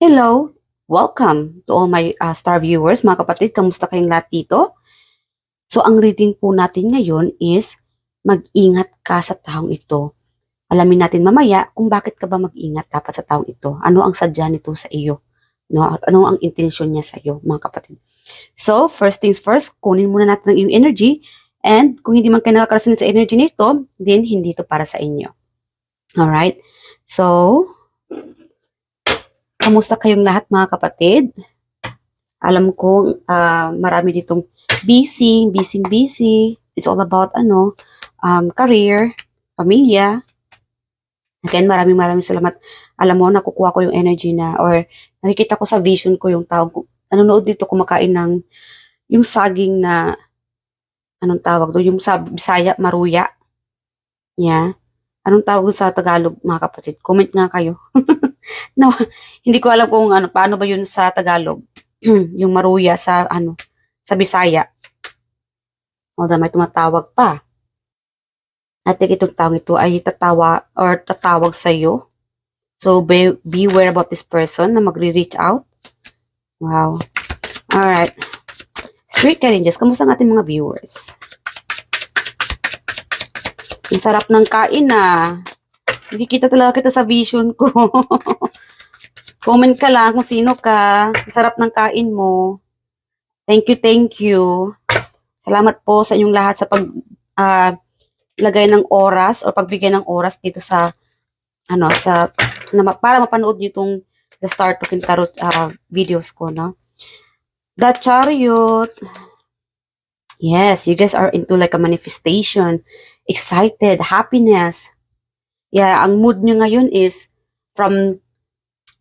Hello! Welcome to all my star viewers. Mga kapatid, kamusta kayong lahat dito? So, ang reading po natin ngayon is mag-ingat ka sa taong ito. Alamin natin mamaya kung bakit ka ba mag-ingat dapat sa taong ito. Ano ang sadya nito sa iyo? No? At ano ang intensyon niya sa iyo, mga kapatid. So, first things first, kunin muna natin ang iyong energy. And kung hindi man kayo nakakarasin sa energy nito, then hindi ito para sa inyo. Alright? So, kamusta kayong lahat mga kapatid? Alam ko marami ditong busy. It's all about career, pamilya. Again, maraming salamat. Alam mo, nakukuha ko yung energy na or nakikita ko sa vision ko yung tao. Nanonood dito kumakain ng yung saging na anong tawag doon? Yung sa Bisaya, maruya. Yeah. Anong tawag doon sa Tagalog, mga kapatid? Comment nga kayo. No, hindi ko alam kung paano ba yun sa Tagalog. Yung maruya sa sa Bisaya. Although may tumatawag pa. At itong taong ito ay tatawag sa iyo. So beware about this person na magre-reach out. Wow. Alright. Spirit Guardians, kamusta ang ating mga viewers? Ang sarap ng kain na. Nakikita talaga kita sa vision ko. Comment ka lang kung sino ka. Ang sarap ng kain mo. Thank you. Salamat po sa inyong lahat sa lagay ng oras o pagbigay ng oras dito sa para mapanood niyo itong The Star Token Tarot videos ko, no? The Chariot. Yes, you guys are into like a manifestation, excited, happiness. Yeah, ang mood niyo ngayon is from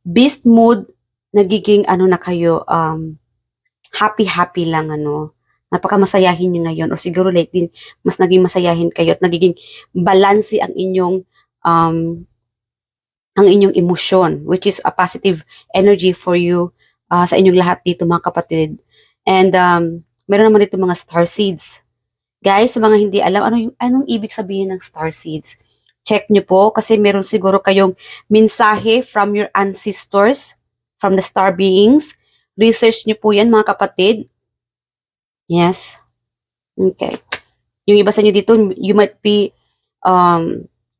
beast mood, nagiging na kayo, happy lang, napakamasayahin nyo ngayon, o siguro lately, mas naging masayahin kayo at nagiging balanse ang inyong emosyon, which is a positive energy for you, sa inyong lahat dito mga kapatid. And, meron naman dito mga star seeds. Guys, sa mga hindi alam, anong ibig sabihin ng star seeds? Check nyo po, kasi meron siguro kayong mensahe from your ancestors, from the star beings. Research nyo po yan mga kapatid. Yes. Okay. Yung iba sa inyo dito, you might be,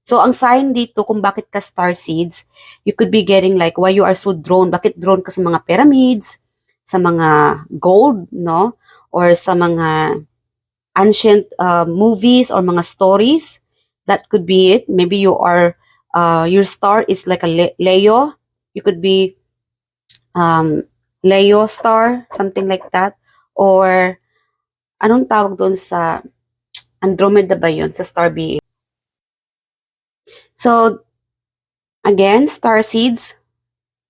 so ang sign dito kung bakit ka star seeds, you could be getting like, why you are so drawn, bakit drawn ka sa mga pyramids, sa mga gold, no? Or sa mga ancient movies or mga stories. That could be it. Maybe you are, your star is like a Leo. You could be Leo star, something like that. Or, anong tawag doon sa Andromeda ba yun? Sa star being. So, again, star seeds.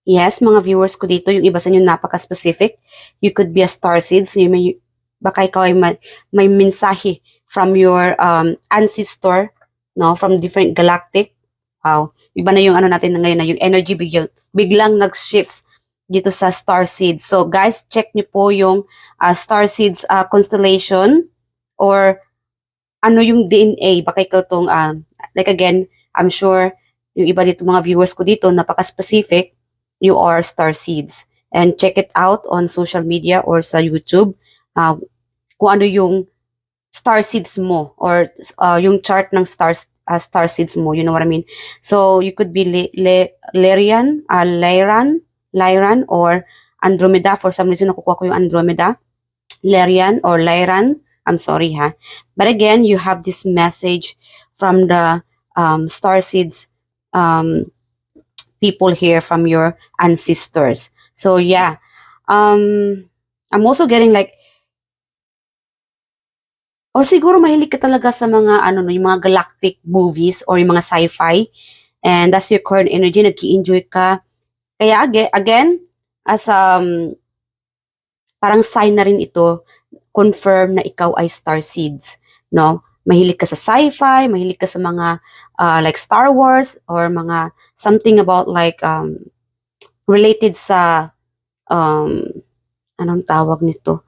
Yes, mga viewers ko dito, yung iba sa inyo napaka-specific. You could be a star seeds. Baka ikaw ay may mensahe from your ancestor, no, from different galactic. Wow. Iba na yung natin ngayon na yung energy biglang nag-shifts dito sa star seeds. So guys, check niyo po yung star seeds constellation or yung DNA. Baka ikaw tong like again, I'm sure yung iba dito mga viewers ko dito napaka-specific, you are star seeds. And check it out on social media or sa YouTube. Kung ano yung star seeds mo or yung chart ng star seeds mo, you know what I mean? So you could be Lyran or Andromeda. For some reason nakukuha ko yung Andromeda, Lyran or Lyran. I'm sorry ha. But again, you have this message from the star seeds people here, from your ancestors. So yeah, I'm also getting like, or siguro mahilig ka talaga sa mga yung mga galactic movies or yung mga sci-fi, and that's your current energy, nag-i-enjoy ka. Kaya again, as parang sign na rin ito, confirm na ikaw ay star seeds, no? Mahilig ka sa sci-fi, mahilig ka sa mga like Star Wars or mga something about like related sa anong tawag nito?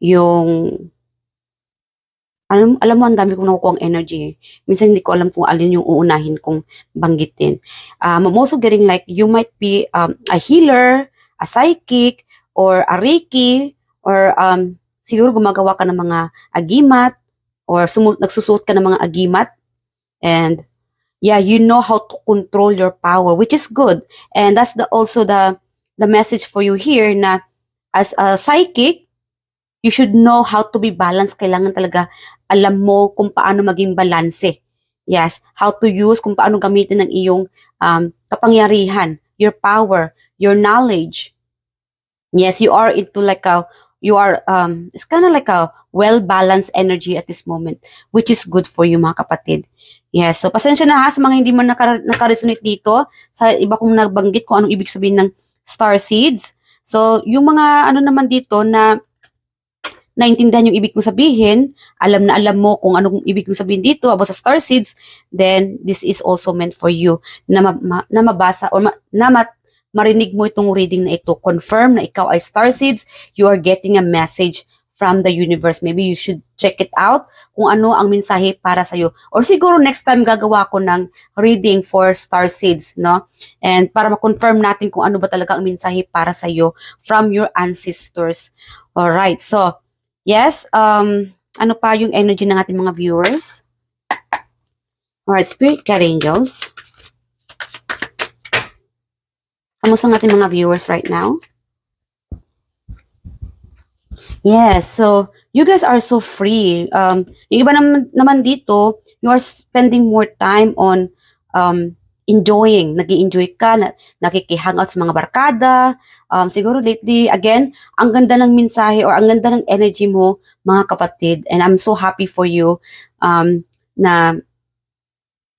Yung alam mo, ang dami kong nakukuha ang energy. Minsan hindi ko alam kung alin yung uunahin kong banggitin. I'm also getting like, you might be a healer, a psychic or a Reiki or siguro gumagawa ka ng mga agimat or nagsusuot ka ng mga agimat and yeah, you know how to control your power, which is good. And that's also the message for you here na as a psychic, you should know how to be balanced. Kailangan talaga alam mo kung paano maging balanse. Yes, how to use, kung paano gamitin ng iyong kapangyarihan, your power, your knowledge. Yes, you are into like it's kind of like a well-balanced energy at this moment, which is good for you mga kapatid. Yes, so pasensya na ha sa mga hindi man nakaresonate dito, sa iba kong nabanggit kung anong ibig sabihin ng star seeds. So, yung mga ano naman dito na naintindihan yung ibig kong sabihin, alam na alam mo kung anong ibig kong sabihin dito about sa star seeds, then this is also meant for you na, na mabasa or marinig mo itong reading na ito. Confirm na ikaw ay star seeds, you are getting a message from the universe. Maybe you should check it out kung ano ang mensahe para sa'yo. Or siguro next time gagawa ko ng reading for star seeds, no? And para ma-confirm natin kung ano ba talaga ang mensahe para sa'yo from your ancestors. Alright, so yes, ano pa yung energy ng ating mga viewers? Alright, Spirit Guide Angels. Kamusta ang ating mga viewers right now? Yes, so you guys are so free. Yung iba naman dito, you are spending more time on enjoying. Nag-i-enjoy ka, nakikihangout sa mga barkada. Siguro lately, again, ang ganda ng mensahe or ang ganda ng energy mo, mga kapatid. And I'm so happy for you na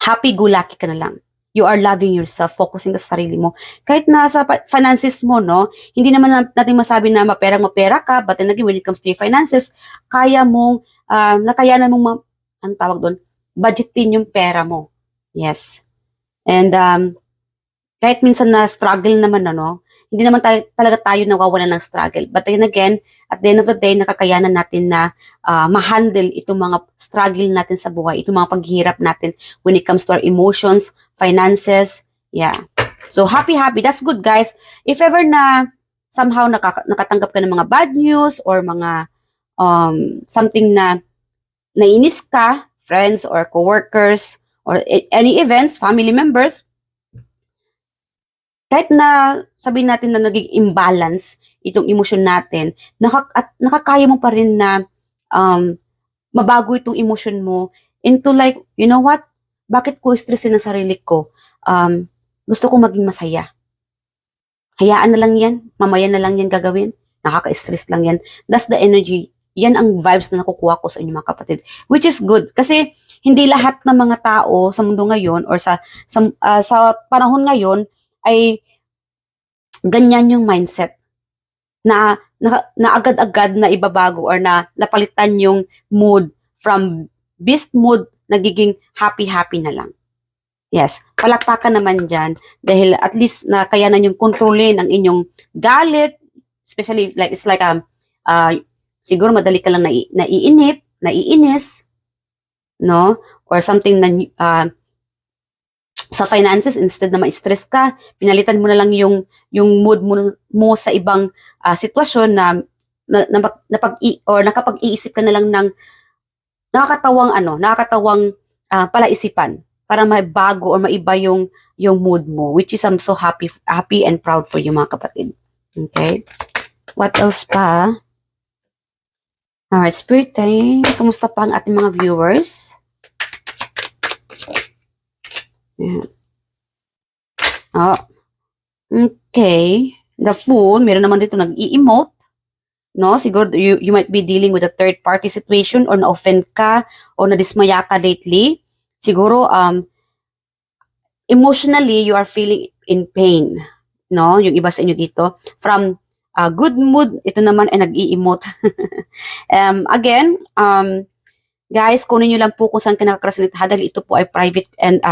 happy-go-lucky ka na lang. You are loving yourself, focusing sa sarili mo. Kahit nasa finances mo, no, hindi naman natin masabi na mapera ka, but then again, when it comes to your finances, kaya mong, nakayanan mong, anong tawag doon, budgetin yung pera mo. Yes. And kahit minsan na struggle naman, ano, hindi naman talaga tayo nawawalan ng struggle. But then again, at the end of the day, nakakayanan natin na ma-handle itong mga struggle natin sa buhay, itong mga paghihirap natin when it comes to our emotions, finances, yeah. So, happy. That's good, guys. If ever na somehow nakatanggap ka ng mga bad news or mga something na nainis ka, friends or coworkers, or any events, family members, kahit na sabihin natin na naging imbalance itong emosyon natin, nakakaya mo pa rin na mabago itong emosyon mo into like, you know what? Bakit ko stressin ang sarili ko? Gusto ko maging masaya. Hayaan na lang yan. Mamaya na lang yan gagawin. Nakaka-stress lang yan. That's the energy. Yan ang vibes na nakukuha ko sa inyo mga kapatid. Which is good. Kasi hindi lahat ng mga tao sa mundo ngayon or sa panahon ngayon ay ganyan yung mindset na agad-agad na ibabago or na napalitan yung mood from beast mood nagiging happy na lang. Yes, palakpakan naman dyan dahil at least na kayanan yung kontrolin ang inyong galit, especially like it's like siguro madali ka lang naiinis, no? Or something na sa finances, instead na ma-stress ka, pinalitan mo na lang yung mood mo sa ibang sitwasyon na nakapag-iisip ka na lang ng nakakatawang palaisipan para mabago or maiba yung mood mo, which is I'm so happy and proud for you mga kapatid. Okay? What else pa? Alright, Spirit time. Kamusta pa ang ating mga viewers? Yeah. Oh. Okay. The Fool, meron naman dito nag-i-emote. No? Siguro you might be dealing with a third party situation or na-offend ka o na-dismaya ka lately. Siguro emotionally you are feeling in pain. No? Yung iba sa inyo dito. From good mood, ito naman ay nag-i-emote. Again, guys, kunin nyo lang po kung saan ka nakakaresonate dahil ito po ay private and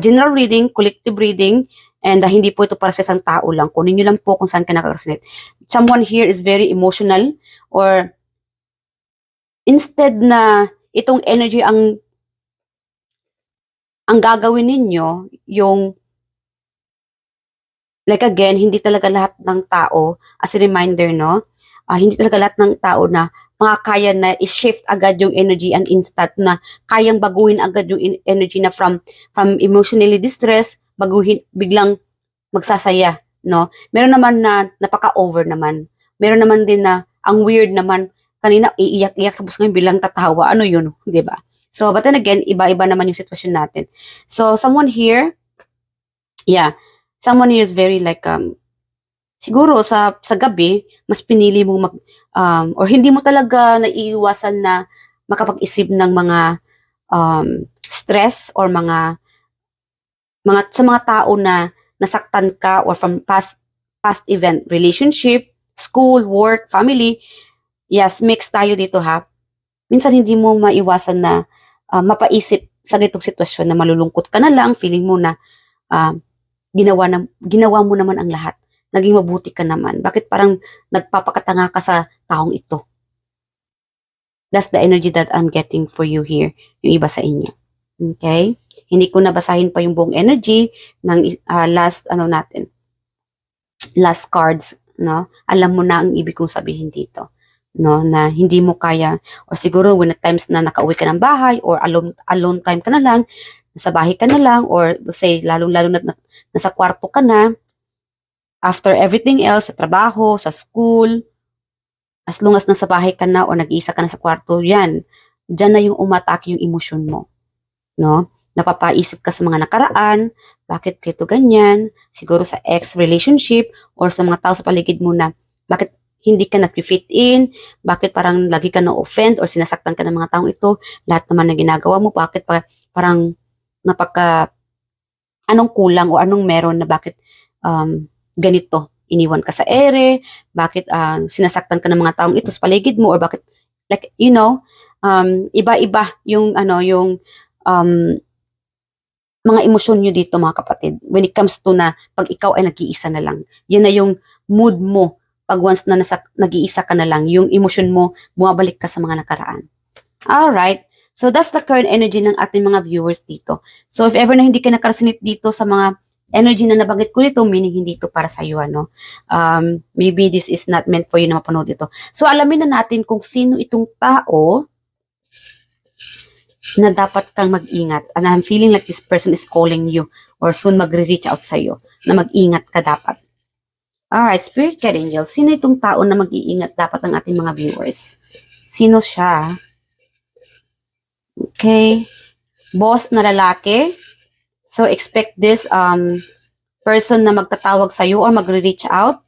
general reading, collective reading, and hindi po ito para sa isang tao lang. Kunin nyo lang po kung saan ka nakakaresonate. Someone here is very emotional or instead na itong energy ang gagawin ninyo, yung Like again, hindi talaga lahat ng tao, as a reminder, no? Hindi talaga lahat ng tao na makakaya na i-shift agad yung energy and instant na kayang baguhin agad yung energy na from emotionally distressed, baguhin, biglang magsasaya, no? Meron naman na napaka-over naman. Meron naman din na ang weird naman, kanina iiyak-iyak tapos ngayon bilang tatawa. Ano yun, 'di ba? So, but then again, iba-iba naman yung sitwasyon natin. So, someone here, yeah, someone here is very like siguro sa gabi mas pinili mong or hindi mo talaga naiiwasan na makapag-isip ng mga stress or mga sa mga tao na nasaktan ka or from past event, relationship, school, work, family. Yes, mix tayo dito ha. Minsan hindi mo maiwasan na mapaisip sa ganitong sitwasyon na malulungkot ka na lang, feeling mo na ah, ginawa mo naman ang lahat. Naging mabuti ka naman. Bakit parang nagpapakatanga ka sa taong ito? That's the energy that I'm getting for you here, yung iba sa inyo. Okay? Hindi ko nabasahin pa yung buong energy ng last last cards, no? Alam mo na ang ibig kong sabihin dito, no? Na hindi mo kaya, or siguro when at times na nakauwi ka ng bahay or alone time ka na lang, nasa bahay ka na lang, or say lalong-lalo na nasa kwarto ka na, after everything else, sa trabaho, sa school, as long as nasa bahay ka na o nag-iisa ka na sa kwarto, yan, dyan na yung umatake yung emosyon mo, no? Napapaisip ka sa mga nakaraan, bakit kito ganyan, siguro sa ex-relationship or sa mga tao sa paligid mo na bakit hindi ka nag-fit in, bakit parang lagi ka na-offend or sinasaktan ka ng mga taong ito, lahat naman na ginagawa mo, bakit parang anong kulang o anong meron na bakit ganito, iniwan ka sa ere, bakit sinasaktan ka ng mga taong ito sa paligid mo, or bakit, like, iba-iba yung, yung mga emosyon nyo dito mga kapatid. When it comes to na pag ikaw ay nag-iisa na lang, yan na yung mood mo pag once na nag-iisa ka na lang, yung emosyon mo, bumabalik ka sa mga nakaraan. Alright. So, that's the current energy ng ating mga viewers dito. So, if ever na hindi ka nakaresonate dito sa mga energy na nabanggit ko dito, meaning hindi ito para sa iyo, ano? Maybe this is not meant for you na mapanood ito. So, alamin na natin kung sino itong tao na dapat kang mag-ingat. And I'm feeling like this person is calling you or soon magre-reach out sa iyo na mag-ingat ka dapat. Alright, Spirit Guide Angel, sino itong tao na mag-iingat dapat ang ating mga viewers? Sino siya? Okay. Boss na lalaki. So, expect this person na magtatawag sa iyo or magre-reach out.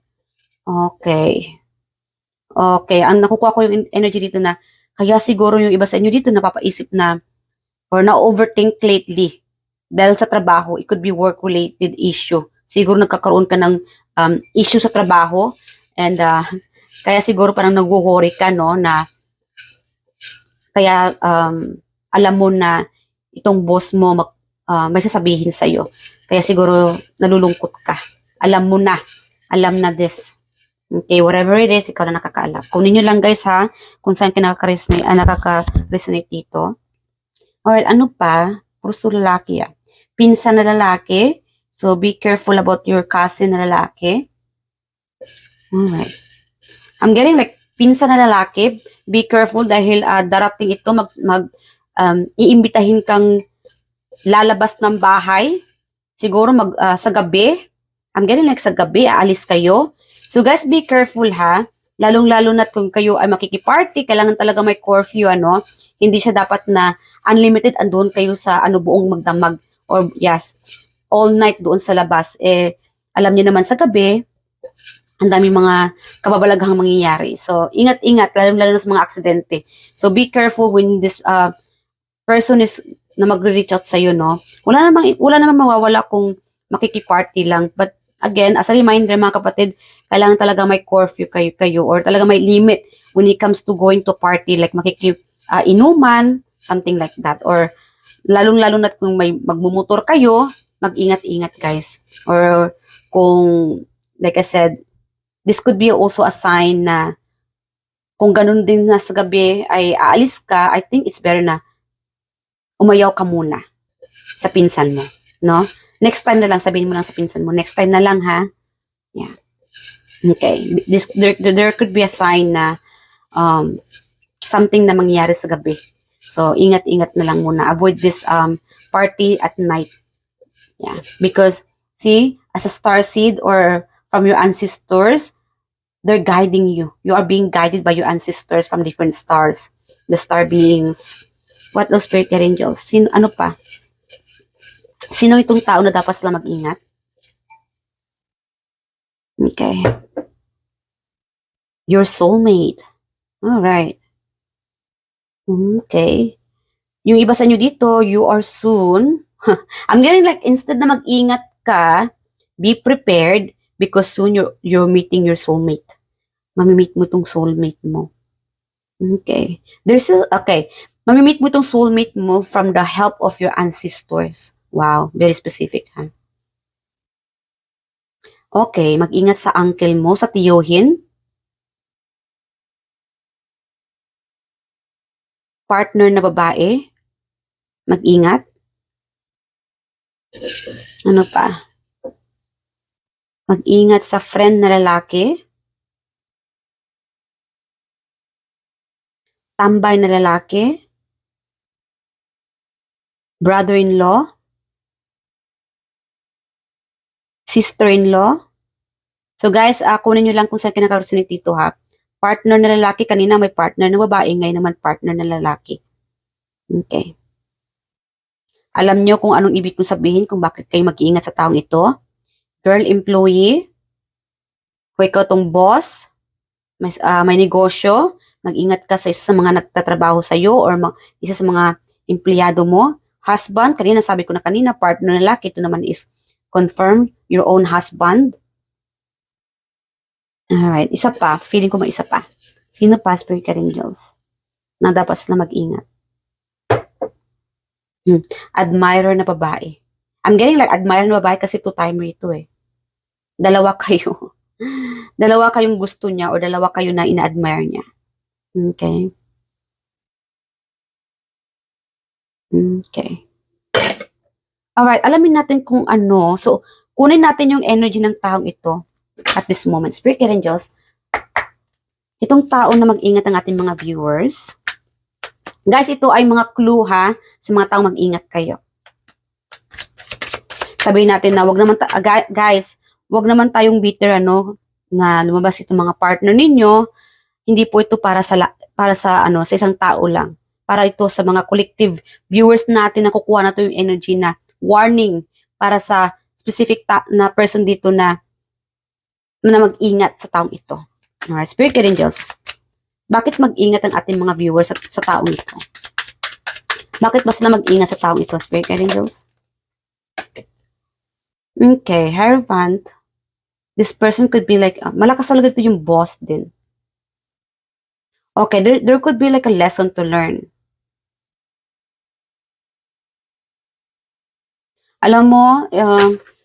Okay. Okay. Ang nakukuha ko yung energy dito na kaya siguro yung iba sa inyo dito napapaisip na or na-overthink lately dahil sa trabaho. It could be work-related issue. Siguro nagkakaroon ka ng issue sa trabaho and kaya siguro parang nag-worry ka, no, na kaya alam mo na itong boss mo may sasabihin sa'yo. Kaya siguro nalulungkot ka. Alam mo na. Alam na this. Okay, whatever it is, ikaw na nakakaalam. Kunin nyo lang guys ha, kung saan ka nakaka-resonate dito. Alright, ano pa? Pusto lalaki ah. Pinsan na lalaki. So, be careful about your cousin na lalaki. Alright. I'm getting like, pinsan na lalaki. Be careful dahil darating ito iimbitahin kang lalabas ng bahay. Siguro sa gabi. I'm getting like sa gabi, aalis kayo. So guys, be careful ha. Lalong-lalo na kung kayo ay makikiparty, kailangan talaga may curfew, ano. Hindi siya dapat na unlimited, andun kayo sa buong magdamag. Or yes, all night doon sa labas. Alam niyo naman sa gabi, ang daming mga kababalaghang mangyayari. So, ingat-ingat, lalo-lalo na sa mga aksidente. So, be careful when this person is na magre-reach out sa'yo, no? Wala namang mawawala kung makikiparty lang. But, again, as a reminder, mga kapatid, kailangan talaga may curfew kayo or talaga may limit when it comes to going to party, like inuman, something like that. Or, lalong-lalo na kung may magmumotor kayo, mag-ingat-ingat, guys. Or, kung, like I said, this could be also a sign na kung ganun din na sa gabi ay aalis ka, I think it's better na umayaw ka muna sa pinsan mo, no? Next time na lang, sabihin mo lang sa pinsan mo, next time na lang ha. Yeah. Okay. There could be a sign na something na mangyayari sa gabi. So, ingat-ingat na lang muna. Avoid this party at night. Yeah. Because, see, as a star seed or from your ancestors, they're guiding you. You are being guided by your ancestors from different stars. The star beings. What else, spirit angels? Ano pa? Sino itong tao na dapat sila mag-ingat? Okay. Your soulmate. Alright. Okay. Yung iba sa inyo dito, you are soon. I'm getting like, instead na mag-ingat ka, be prepared because soon you're meeting your soulmate. Mamimit mo tong soulmate mo. Okay. Okay. Mamimit mo tong soulmate mo from the help of your ancestors. Wow. Very specific, ha? Okay. Mag-ingat sa uncle mo, sa tiyuhin. Partner na babae. Mag-ingat. Ano pa? Mag-ingat sa friend na lalaki. Tambay na lalaki. Brother-in-law. Sister-in-law. So guys, kunin nyo lang kung saan kinakaroon dito, ha. Partner na lalaki, kanina may partner na babae, ngayon naman partner na lalaki. Okay. Alam nyo kung anong ibig kong sabihin kung bakit kayo mag-iingat sa taong ito. Girl employee, kung ikaw tong boss, may negosyo, mag-ingat ka sa isa sa mga nagtatrabaho sa iyo or isa sa mga empleyado mo. Husband, kanina sabi ko na kanina, partner na lalaki, ito naman is confirm your own husband. Alright, isa pa, feeling ko may isa pa. Sino pa, spirit angels? Na dapat sila mag-ingat. Admirer na babae. I'm getting like admirer na babae kasi two-timer ito eh. Dalawa kayo. Dalawa kayong gusto niya o dalawa kayo na ina-admire niya. Okay. Okay. Alright, alamin natin kung ano. So, kunin natin yung energy ng taong ito at this moment. Spirit angels, itong tao na mag-ingat ang ating mga viewers. Guys, ito ay mga clue ha, sa mga taong mag-ingat kayo. Sabihin natin na wag naman guys, wag naman tayong bitter na lumabas itong mga partner ninyo. Hindi po ito para sa sa isang tao lang. Para ito sa mga collective viewers natin na kukuha na ito yung energy na warning para sa specific na person dito na mag-ingat sa taong ito. Alright, spirit angels. Bakit mag-ingat ang ating mga viewers sa taong ito? Bakit ba sila mag-ingat sa taong ito, spirit angels? Okay, Hierophant. This person could be like, malakas talaga ito yung boss din. Okay, there could be like a lesson to learn. Alam mo,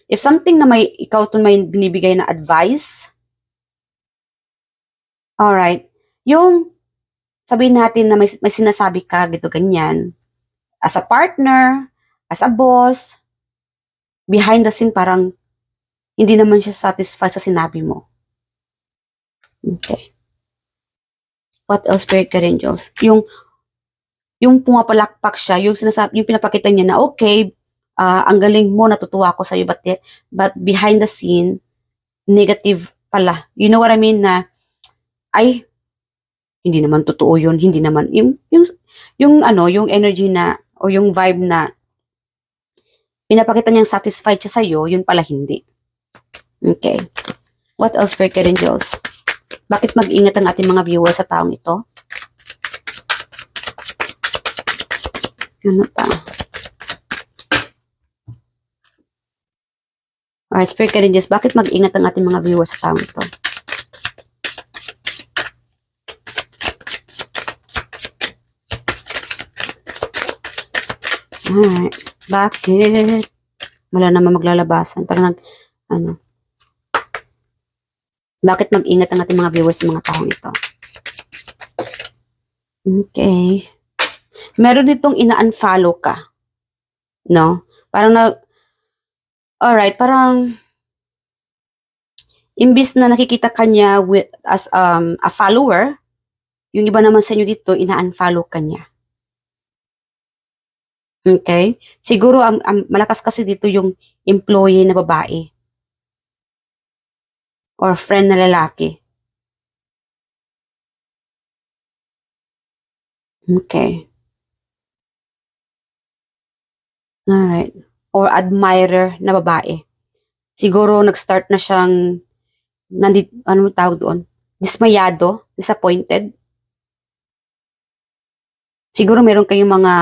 if something na ikaw to may binibigay na advice, alright, yung sabihin natin na may sinasabi ka, gito ganyan, as a partner, as a boss, behind the scene parang hindi naman siya satisfied sa sinabi mo. Okay. What else, spirit angels? Yung pumapalakpak siya, yung pinapakita niya na okay, ang galing mo, natutuwa ako sa iyo, but behind the scene, negative pala. You know what I mean na, ay, hindi naman totoo yun, hindi naman, yung energy na, o yung vibe na, pinapakita niyang satisfied siya sa iyo, yun pala hindi. Okay. What else, spirit angels? Bakit mag-ingat ang ating mga viewers sa taong ito? Ano pa? Alright, spirit angels, bakit mag-ingat ang ating mga viewers sa taong ito? Alright, bakit? Wala naman maglalabasan. Parang bakit mag-ingat ang ating mga viewers sa mga taong ito? Okay. Meron ditong ina-unfollow ka. No? Parang alright, parang Imbis na nakikita ka niya as a follower, yung iba naman sa inyo dito, ina-unfollow ka niya. Okay? Siguro ang malakas kasi dito yung employee na babae or friend na lalaki. Okay. Alright. Or admirer na babae. Siguro nag-start na siyang ano tawag doon? Dismayado, disappointed. Siguro meron kayong mga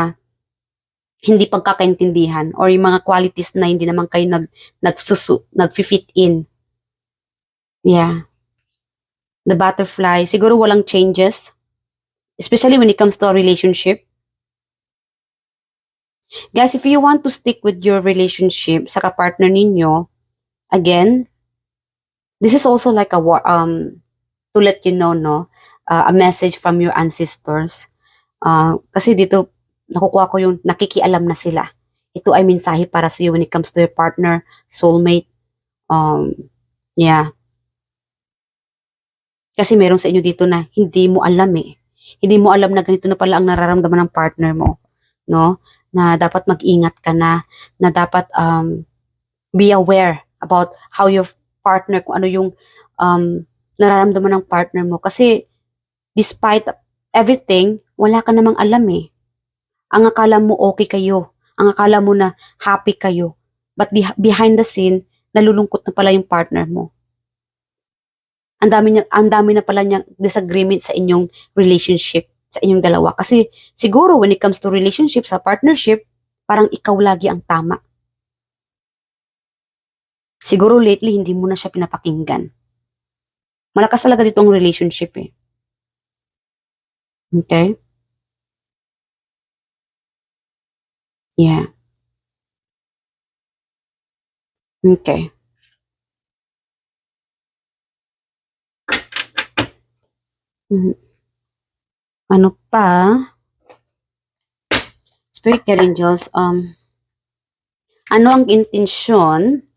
hindi pagkakaintindihan or yung mga qualities na hindi naman kayo nag-fit in. Yeah. The butterfly, siguro walang changes. Especially when it comes to a relationship. Guys, if you want to stick with your relationship sa kapartner ninyo, again, this is also like to let you know, no, a message from your ancestors. Kasi dito, nakukuha ko yung nakikialam na sila. Ito ay mensahe para sa iyo when it comes to your partner, soulmate. Yeah. Kasi meron sa inyo dito na hindi mo alam eh. Hindi mo alam na ganito na pala ang nararamdaman ng partner mo. No? Na dapat mag-ingat ka na dapat be aware about how your partner, kung ano yung nararamdaman ng partner mo. Kasi despite everything, wala ka namang alam eh. Ang akala mo okay kayo. Ang akala mo na happy kayo. But behind the scene, nalulungkot na pala yung partner mo. Ang dami na pala niyang disagreement sa inyong relationship, sa inyong dalawa. Kasi siguro when it comes to relationship, sa partnership, parang ikaw lagi ang tama. Siguro lately, hindi mo na siya pinapakinggan. Malakas talaga dito ang relationship eh. Okay? Yeah. Okay. Ano pa? Spirit guide angels, ano ang intensyon?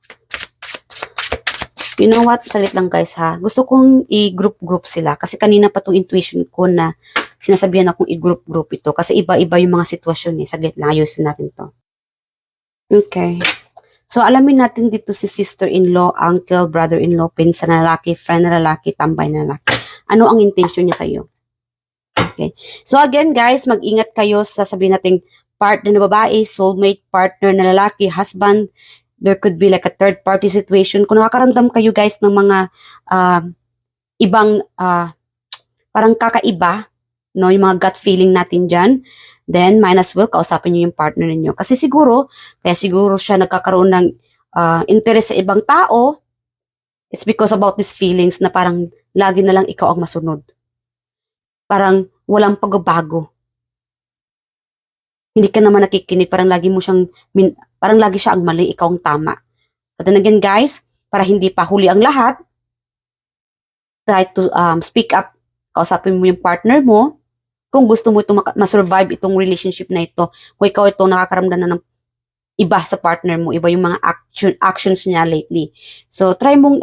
You know what? Salit lang guys ha. Gusto kong i-group-group sila. Kasi kanina pa tong intuition ko na sinasabihan akong i-group-group ito. Kasi iba-iba yung mga sitwasyon eh. Saglit lang. Ayusin natin to. Okay. So, alamin natin dito si sister-in-law, uncle, brother-in-law, pinsan na lalaki, friend na lalaki, tambay na lalaki. Ano ang intention niya sa'yo? Okay. So, again guys, mag-ingat kayo sa sabihin nating partner na babae, soulmate, partner na lalaki, husband. There could be like a third party situation. Kung nakakaramdam kayo guys ng mga ibang parang kakaiba, no, yung mga gut feeling natin dyan, then might as well kausapin niyo yung partner ninyo. Kasi siguro, kaya siguro siya nagkakaroon ng interest sa ibang tao, it's because about these feelings na parang lagi na lang ikaw ang masunod. Parang walang pagbabago. Hindi ka naman nakikinig, parang lagi mo siyang, parang lagi siya ang mali, ikaw ang tama. But then again guys, para hindi pa huli ang lahat, try to speak up, kausapin mo yung partner mo, kung gusto mo itong ma-survive itong relationship na ito, kung ikaw itong nakakaramdam na ng iba sa partner mo, iba yung mga actions niya lately. So, try mong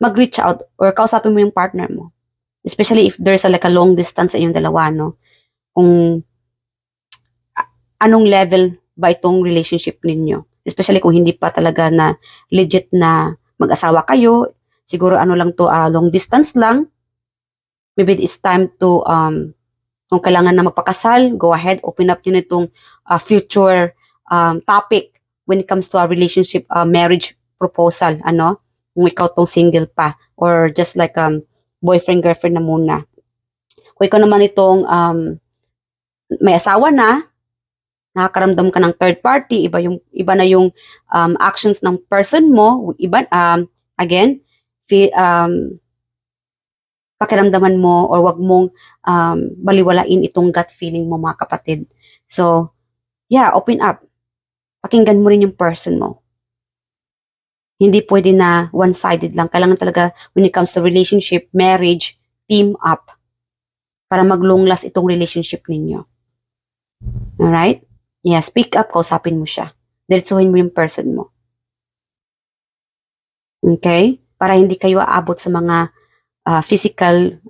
mag-reach out or kausapin mo yung partner mo. Especially if there's like a long distance sa inyong dalawa, no? Kung anong level ba itong relationship ninyo. Especially kung hindi pa talaga na legit na mag-asawa kayo, siguro ano lang to, long distance lang. Maybe it's time to, kung kailangan na magpakasal, go ahead, open up yun itong future topic when it comes to a relationship, marriage proposal, ano? Kung ikaw tong single pa, or just like boyfriend, girlfriend na muna. Kung ikaw naman itong may asawa na, nakakaramdam ka ng third party, iba na yung actions ng person mo, iba, again, pakiramdaman mo or wag mong baliwalain itong gut feeling mo mga kapatid. So, yeah, open up. Pakinggan mo rin yung person mo. Hindi pwede na one-sided lang. Kailangan talaga when it comes to relationship, marriage, team up para mag-long last itong relationship ninyo. Alright? Yeah, speak up, kausapin mo siya. Diretsuhin mo yung person mo. Okay? para hindi kayo aabot sa mga physical,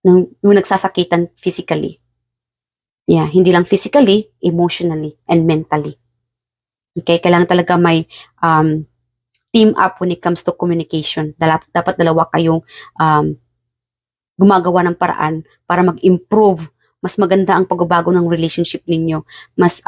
yung nagsasakitan physically. Yeah, hindi lang physically, emotionally, and mentally. Okay, kailangan talaga may team up when it comes to communication. Dapat dalawa kayong gumagawa ng paraan para mag-improve. Mas maganda ang pagbabago ng relationship ninyo. Mas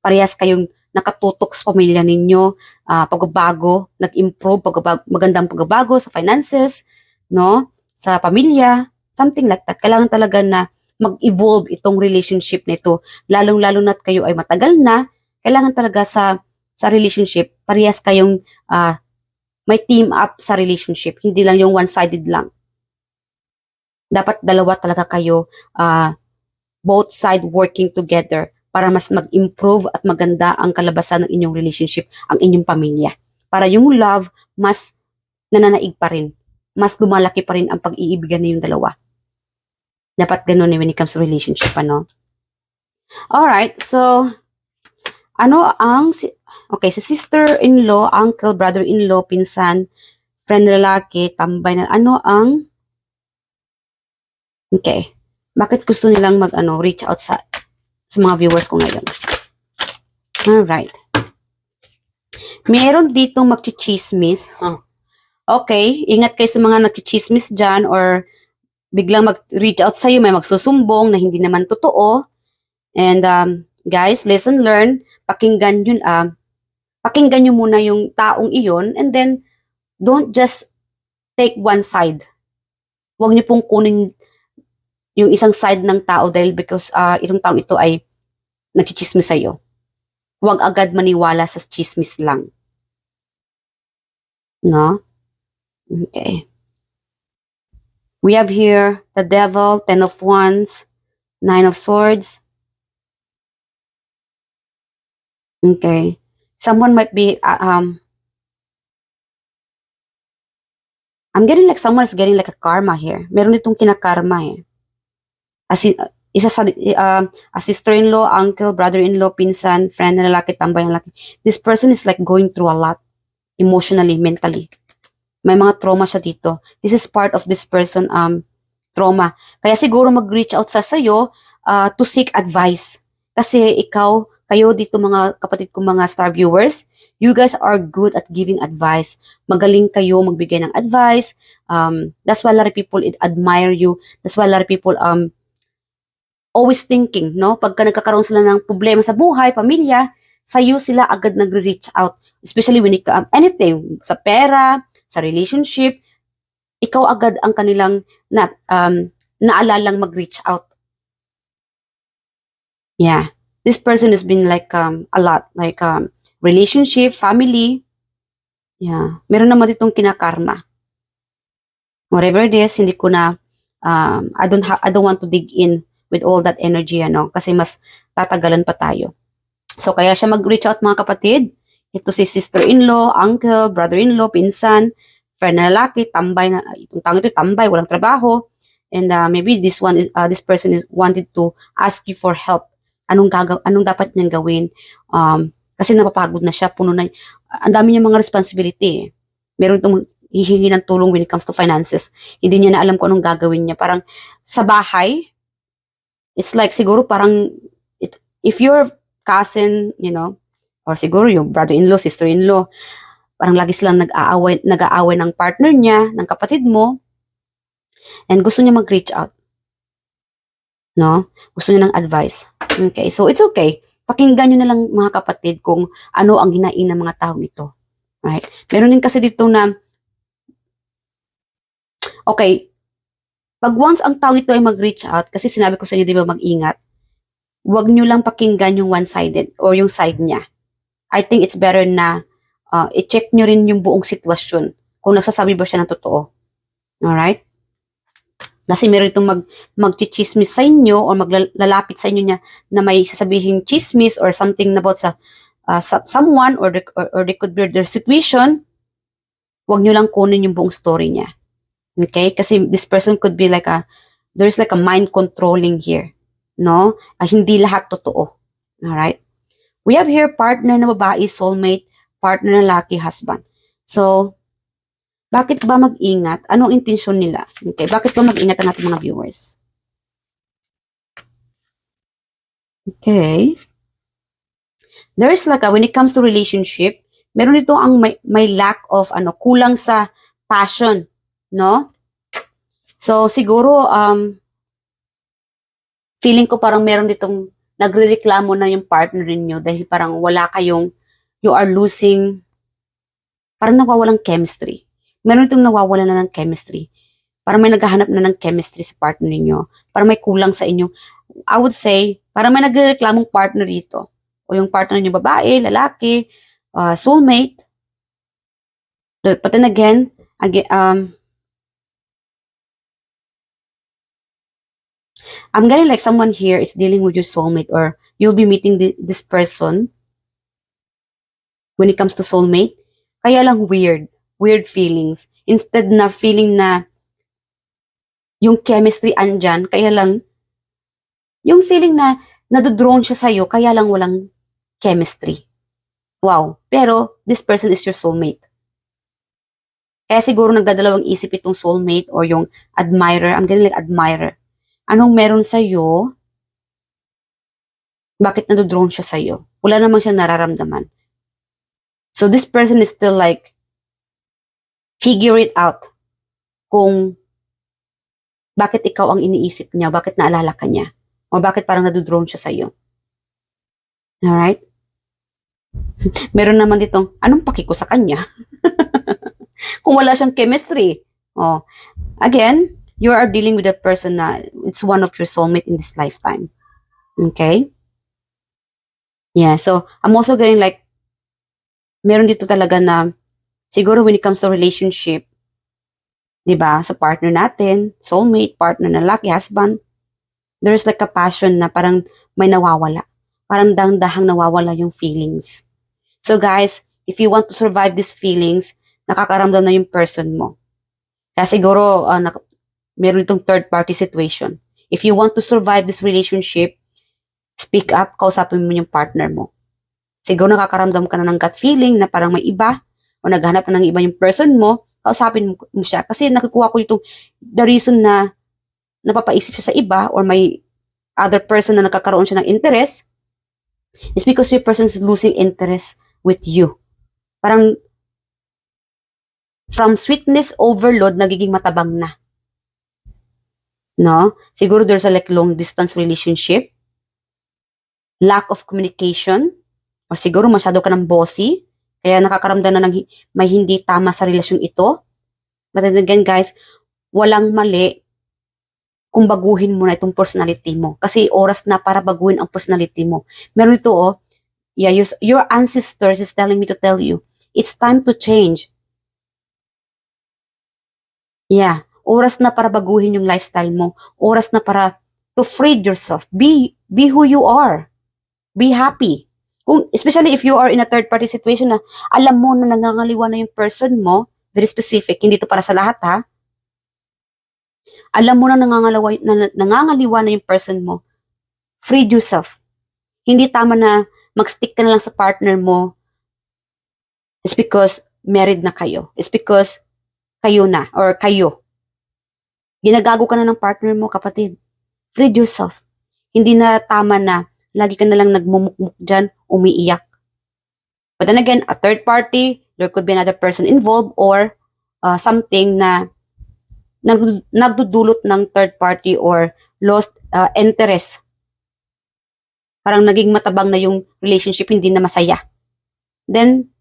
parehas kayong nakatutok sa pamilya ninyo, pagbabago, nag-improve, magandang pagbabago sa finances, no? Sa pamilya, something like that. Kailangan talaga na mag-evolve itong relationship nito. Lalong-lalo na't kayo ay matagal na, kailangan talaga sa relationship, parehas kayong may team up sa relationship. Hindi lang yung one-sided lang. Dapat dalawa talaga kayo, both side working together para mas mag-improve at maganda ang kalabasan ng inyong relationship, ang inyong pamilya. Para yung love, mas nananaig pa rin. Mas lumalaki pa rin ang pag-iibigan ninyong dalawa. Dapat ganun when it comes to relationship, ano? Alright, so, si sister-in-law, uncle, brother-in-law, pinsan, friend lalaki, tambay na, okay. Bakit gusto nilang reach out sa mga viewers ko ngayon? Alright. Meron dito magchichismis. Okay, ingat kayo sa mga nagchichismis dyan or biglang mag-reach out sa'yo, may magsusumbong na hindi naman totoo. And guys, lesson learned, pakinggan nyo muna yung taong iyon and then don't just take one side. Huwag nyo pong kunin yung isang side ng tao dahil because itong taong ito ay nagchichismis sa'yo. Huwag agad maniwala sa chismis lang. No? Okay. We have here the devil, 10 of wands, 9 of swords. Okay. Someone might be, I'm getting like someone's getting like a karma here. Meron itong kinakarma eh. A sister-in-law, uncle, brother-in-law, pinsan, friend na lalaki, tambay na lalaki. This person is like going through a lot. Emotionally, mentally. May mga trauma siya dito. This is part of this person, trauma. Kaya siguro mag-reach out sa sayo to seek advice. Kasi kayo dito mga kapatid ko mga star viewers, you guys are good at giving advice. Magaling kayo magbigay ng advice. That's why a lot of people admire you. That's why a lot of people always thinking, no? Pagka nagkakaroon sila ng problema sa buhay, pamilya, sa'yo sila agad nagre-reach out. Especially when it comes anything, sa pera, sa relationship, ikaw agad ang kanilang naalalang mag-reach out. Yeah. This person has been like a lot, like relationship, family. Yeah. Meron naman ditong kinakarma. Whatever it is, hindi ko na, I don't want to dig in with all that energy, kasi mas tatagalan pa tayo. So, kaya siya mag-reach out mga kapatid. Ito si sister-in-law, uncle, brother-in-law, pinsan, friend na lalaki, tambay na, itong tao ito, tambay, walang trabaho. And maybe this person is wanted to ask you for help. Anong dapat niyang gawin? Kasi napapagod na siya, puno na, ang dami niya mga responsibility. Meron itong hihingi ng tulong when it comes to finances. Hindi niya na alam kung anong gagawin niya. Parang sa bahay, it's like siguro parang, if your cousin, or siguro yung brother-in-law, sister-in-law, parang lagi silang nag-aaway ng partner niya, ng kapatid mo, and gusto niya mag-reach out. No? Gusto niya ng advice. Okay, so it's okay. Pakinggan niyo na lang mga kapatid kung ano ang hinaing ng mga taong ito. Right? Meron din kasi dito na, okay, pag once ang taong ito ay mag-reach out, kasi sinabi ko sa inyo, di ba, mag-ingat, huwag niyo lang pakinggan yung one-sided or yung side niya. I think it's better na i-check nyo rin yung buong sitwasyon kung nagsasabi ba siya ng totoo. Alright? Kasi meron itong mag-chismis sa inyo or maglalapit sa inyo niya na may sasabihin chismis or something about sa someone or they could be their situation. Huwag nyo lang kunin yung buong story niya. Okay? Kasi this person could be like there's like a mind controlling here. No? Hindi lahat totoo. Alright? We have here partner na babae, soulmate, partner na lalaki, husband. So, Bakit ba mag-ingat? Anong intensyon nila? Okay, bakit ba mag-ingat ang ating mga viewers? Okay. There is like when it comes to relationship, meron dito ang may lack of kulang sa passion, no? So siguro feeling ko parang meron ditong nagrereklamo na yung partner niyo dahil parang wala kayong you are losing, parang nawawalang chemistry. Meron itong nawawalan na ng chemistry. Parang may naghahanap na ng chemistry sa partner niyo. Parang may kulang sa inyo. I would say, parang may nagreklamong partner dito. O yung partner niyo babae, lalaki, soulmate. But then again, I'm getting like someone here is dealing with your soulmate or you'll be meeting this person when it comes to soulmate. Kaya lang weird feelings. Instead na feeling na yung chemistry andyan, kaya lang yung feeling na nadodrone siya sa'yo, kaya lang walang chemistry. Wow. Pero, this person is your soulmate. Kaya siguro nagdadalawang isip itong soulmate or yung admirer. I'm getting like admirer. Anong meron sa'yo? Bakit nadodrone siya sa'yo? Wala namang siyang nararamdaman. So, this person is still like, figure it out kung bakit ikaw ang iniisip niya, bakit naalala ka niya, o bakit parang nadodrone siya sa'yo. Alright? Meron naman ditong, anong paki ko sa kanya? Kung wala siyang chemistry. Oh. Again, you are dealing with a person na it's one of your soulmate in this lifetime. Okay? Yeah, so I'm also getting like, meron dito talaga na, siguro when it comes to relationship, diba, sa partner natin, soulmate, partner na lalaki, husband, there's like a passion na parang may nawawala. Parang dang-dahang nawawala yung feelings. So guys, if you want to survive these feelings, nakakaramdam na yung person mo. Kaya siguro, meron itong third party situation. If you want to survive this relationship, speak up, kausapin mo yung partner mo. Siguro nakakaramdam ka na ng gut feeling na parang may iba, o naghanap na ng iba yung person mo, kausapin mo siya. Kasi nakukuha ko itong the reason na napapaisip siya sa iba or may other person na nakakaroon siya ng interest is because your person is losing interest with you. Parang from sweetness overload, nagiging matabang na. No? Siguro there's a like long distance relationship, lack of communication, o siguro masyado ka ng bossy, kaya nakakaramdam na ng may hindi tama sa relasyon ito. But then again guys, walang mali kung baguhin mo na itong personality mo. Kasi oras na para baguhin ang personality mo. Meron ito yeah, your ancestors is telling me to tell you, it's time to change. Yeah, oras na para baguhin yung lifestyle mo. Oras na para to free yourself. Be who you are. Be happy. Especially if you are in a third party situation na alam mo na nangangaliwa na yung person mo, very specific, hindi to para sa lahat ha. Alam mo na nangangaliwa na yung person mo, free yourself. Hindi tama na mag-stick ka na lang sa partner mo. It's because married na kayo. It's because kayo na or kayo. Ginagago ka na ng partner mo, kapatid. Free yourself. Hindi na tama na lagi ka na lang nagmumukmuk dyan, umiiyak. But then again, a third party, there could be another person involved or something na nagdudulot ng third party or lost interest. Parang naging matabang na yung relationship, hindi na masaya. Then,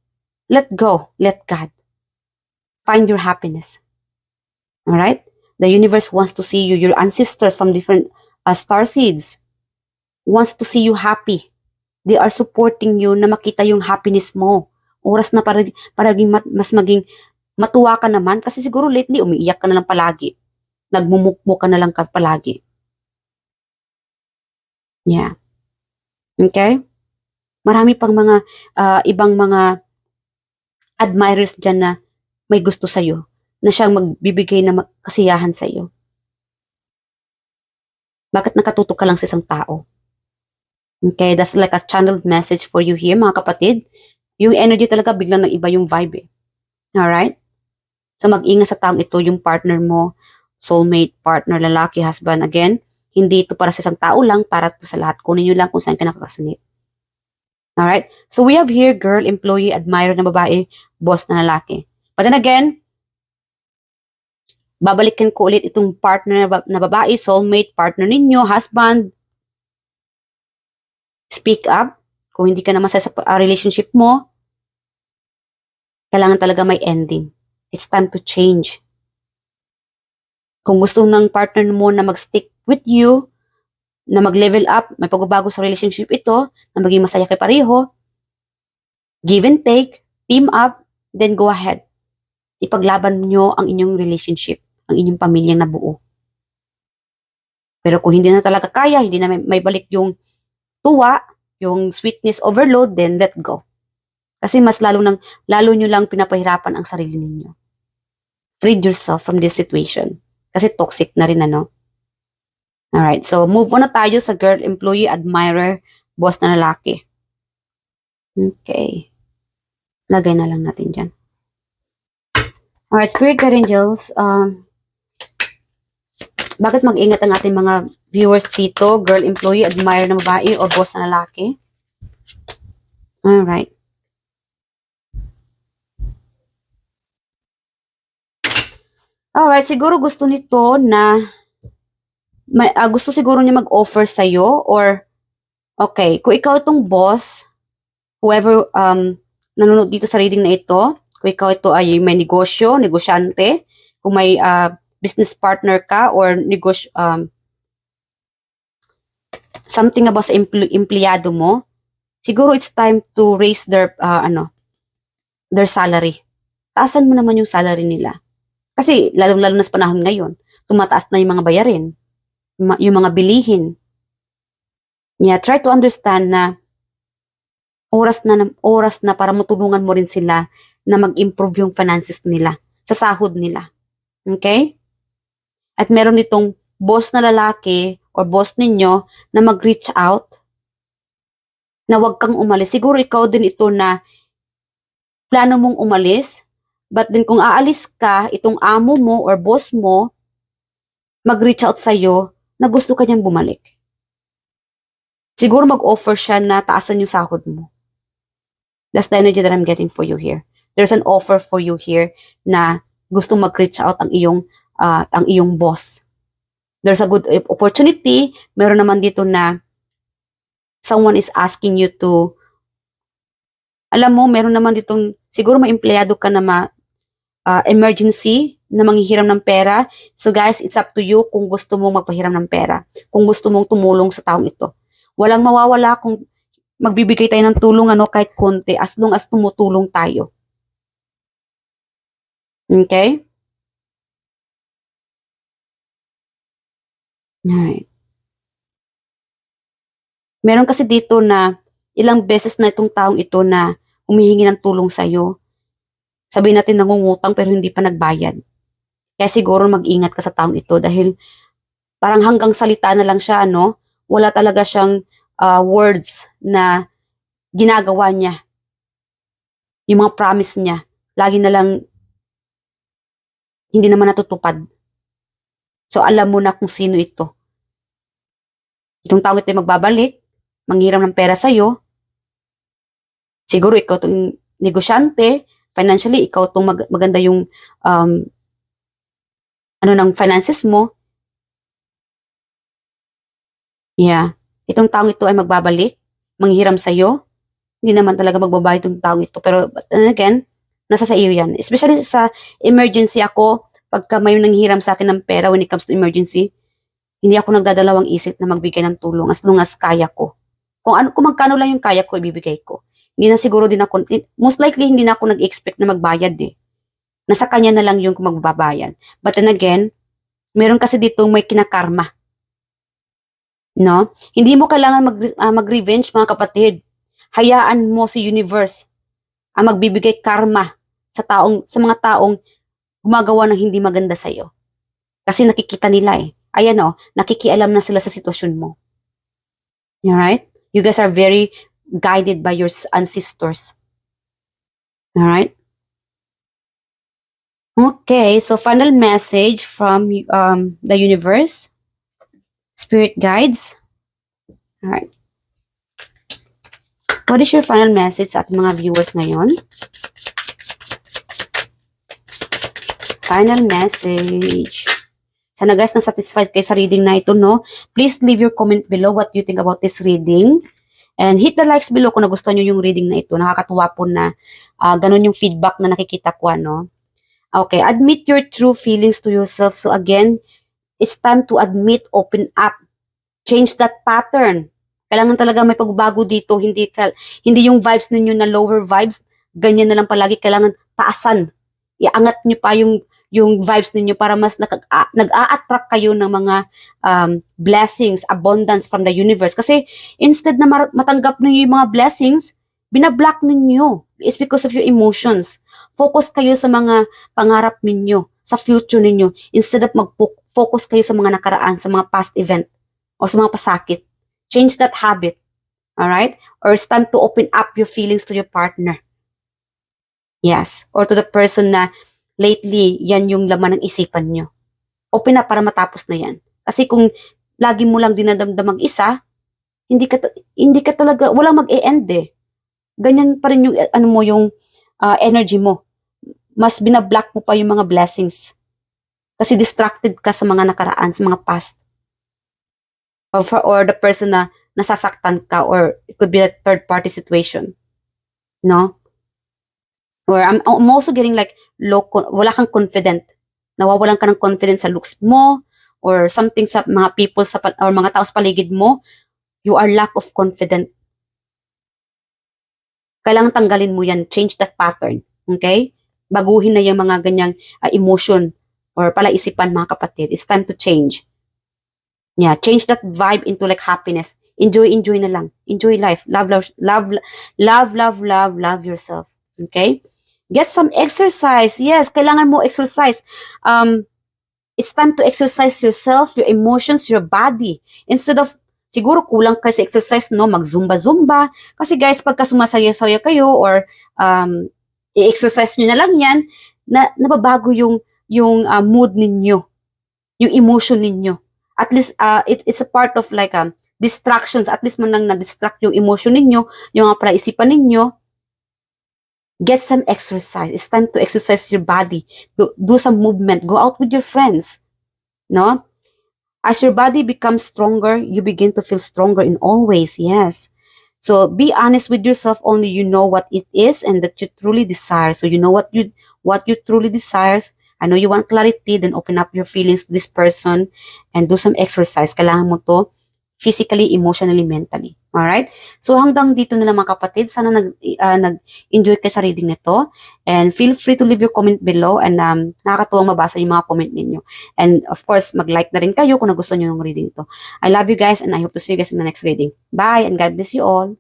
let go. Let God. Find your happiness. Alright? The universe wants to see you, your ancestors from different star seeds, wants to see you happy. They are supporting you na makita yung happiness mo. Oras na para mas maging matuwa ka naman kasi siguro lately umiiyak ka na lang palagi. Nagmumukmo ka na lang palagi. Yeah. Okay? Marami pang mga ibang mga admirers dyan na may gusto sa'yo, na siyang magbibigay na kasiyahan sa'yo. Bakit nakatutok ka lang sa isang tao? Okay, that's like a channeled message for you here, mga kapatid. Yung energy talaga, biglang nag-iba yung vibe eh. Alright? So mag-ingat sa taong ito, yung partner mo, soulmate, partner, lalaki, husband. Again, hindi ito para sa isang tao lang, para ito sa lahat. Kunin nyo lang kung saan ka nakakasunit. Alright? So we have here, girl, employee, admirer na babae, boss na lalaki. But then again, babalikan ko ulit itong partner na babae, soulmate, partner ninyo, husband. Speak up. Kung hindi ka naman sa relationship mo, kailangan talaga may ending. It's time to change. Kung gusto ng partner mo na mag-stick with you, na mag-level up, may pagbabago sa relationship ito, na maging masaya kay pareho, give and take, team up, then go ahead. Ipaglaban nyo ang inyong relationship, ang inyong pamilyang nabuo. Pero kung hindi na talaga kaya, hindi na may balik yung tuwa, yung sweetness overload, then let go. Kasi mas lalo nyo lang pinapahirapan ang sarili ninyo. Freed yourself from this situation. Kasi toxic na rin, ano? Alright, so move on na tayo sa girl, employee, admirer, boss na lalaki. Okay. Lagay na lang natin dyan. Alright, spirit guide angels, bakit mag-ingat ang ating mga viewers dito? Girl, employee, admirer na babae, o boss na lalaki? Alright. Alright, siguro gusto nito na gusto siguro niya mag-offer sa'yo, or okay, kung ikaw itong boss, whoever nanonood dito sa reading na ito, kung ikaw ito ay may negosyo, negosyante, kung may business partner ka, or something about sa empleyado mo, siguro it's time to raise their salary. Taasan mo naman yung salary nila. Kasi, lalo-lalo na sa panahon ngayon, tumataas na yung mga bayarin, yung mga bilihin. Yeah, try to understand na oras na para matulungan mo rin sila na mag-improve yung finances nila, sa sahod nila. Okay? At meron itong boss na lalaki or boss ninyo na mag-reach out na wag kang umalis. Siguro ikaw din ito na plano mong umalis, but then kung aalis ka, itong amo mo or boss mo mag-reach out sa'yo na gusto ka niyang bumalik. Siguro mag-offer siya na taasan yung sahod mo. That's the energy that I'm getting for you here. There's an offer for you here na gusto mag-reach out ang iyong boss. There's a good opportunity. Meron naman dito na someone is asking you to, alam mo, meron naman ditong, siguro may empleyado ka na emergency na manghihiram ng pera. So guys, it's up to you kung gusto mong magpahiram ng pera. Kung gusto mong tumulong sa taong ito. Walang mawawala kung magbibigay tayo ng tulong kahit konti, as long as tumutulong tayo. Okay? Alright. Meron kasi dito na ilang beses na itong taong ito na humihingi ng tulong sa'yo. Sabihin natin nangungutang pero hindi pa nagbayad. Kaya siguro mag-ingat ka sa taong ito dahil parang hanggang salita na lang siya, wala talaga siyang words na ginagawa niya. Yung mga promise niya, lagi na lang hindi naman natutupad. So alam mo na kung sino ito. Itong taong ito ay magbabalik, manghiram ng pera sa'yo. Siguro ikaw itong negosyante, financially, ikaw itong maganda yung ng finances mo. Yeah. Itong taong ito ay magbabalik, manghiram sa'yo. Hindi naman talaga magbabayad itong taong ito. Pero again, nasa sa iyo yan. Especially sa emergency ako, pagka may nanghiram sa akin ng pera when it comes to emergency, hindi ako nagdadalawang isip na magbigay ng tulong as long as kaya ko. Kung magkano lang yung kaya ko, ibibigay ko. Hindi na siguro din ako, most likely hindi na ako nag-expect na magbayad eh. Nasa kanya na lang yung kung magbabayad. But then again, meron kasi dito may kinakarma. No? Hindi mo kailangan mag-revenge mga kapatid. Hayaan mo si universe ang magbibigay karma sa mga taong gumagawa ng hindi maganda sa iyo. Kasi nakikita nila eh. Ayan nakikialam na sila sa sitwasyon mo. Alright? You guys are very guided by your ancestors. Alright? Okay, so final message from the universe, spirit guides. All right. What is your final message sa ating mga viewers ngayon? Final message. Sana guys, na-satisfied kayo sa reading na ito, no? Please leave your comment below what you think about this reading. And hit the likes below kung nagustuhan nyo yung reading na ito. Nakakatuwa po na ganun yung feedback na nakikita ko, no? Okay, admit your true feelings to yourself. So again, it's time to admit, open up, change that pattern. Kailangan talaga may pagbabago dito. Hindi yung vibes ninyo na lower vibes, ganyan na lang palagi. Kailangan taasan. Iangat nyo pa yung vibes ninyo para mas nag-a-attract kayo ng mga blessings, abundance from the universe. Kasi instead na matanggap ninyo yung mga blessings, binablock ninyo. It's because of your emotions. Focus kayo sa mga pangarap ninyo, sa future ninyo, instead of mag-focus kayo sa mga nakaraan, sa mga past event, o sa mga pasakit. Change that habit. Alright? Or it's time to open up your feelings to your partner. Yes. Or to the person na lately, yan yung laman ng isipan nyo. Open up para matapos na yan. Kasi kung lagi mo lang dinadamdam ang isa, hindi ka talaga, walang mag-e-end eh. Ganyan pa rin yung, yung energy mo. Mas binablock mo pa yung mga blessings. Kasi distracted ka sa mga nakaraan, sa mga past. Or the person na nasasaktan ka, or it could be a third party situation. No? Or I'm also getting like wala kang confident. Nawawalan ka ng confidence sa looks mo, or something sa mga people or mga tao sa paligid mo. You are lack of confidence. Kailangan tanggalin mo yan. Change that pattern. Okay? Baguhin na yung mga ganyang emotion or palaisipan, mga kapatid. It's time to change. Yeah, change that vibe into like happiness. Enjoy na lang. Enjoy life. Love yourself. Okay? Get some exercise. Yes, kailangan mo exercise. It's time to exercise yourself, your emotions, your body. Instead of, siguro kulang ka sa exercise, no? Mag-zumba-zumba. Kasi guys, pagka sumasaya-saya kayo or i-exercise nyo na lang yan, nababago yung mood ninyo, yung emotion ninyo. At least, it's a part of like distractions. At least man lang na-distract yung emotion ninyo, yung isipan ninyo. Get some exercise. It's time to exercise your body. Do some movement. Go out with your friends. No? As your body becomes stronger, you begin to feel stronger in all ways. Yes. So be honest with yourself. Only you know what it is and that you truly desire. So you know what you truly desires. I know you want clarity. Then open up your feelings to this person and do some exercise. Kailangan mo to physically, emotionally, mentally. Alright? So hanggang dito na lang mga kapatid. Sana nag-enjoy kayo sa reading nito. And feel free to leave your comment below. And nakakatuwang mabasa yung mga comment ninyo. And of course, mag-like na rin kayo kung nagustuhan nyo yung reading ito. I love you guys and I hope to see you guys in the next reading. Bye and God bless you all.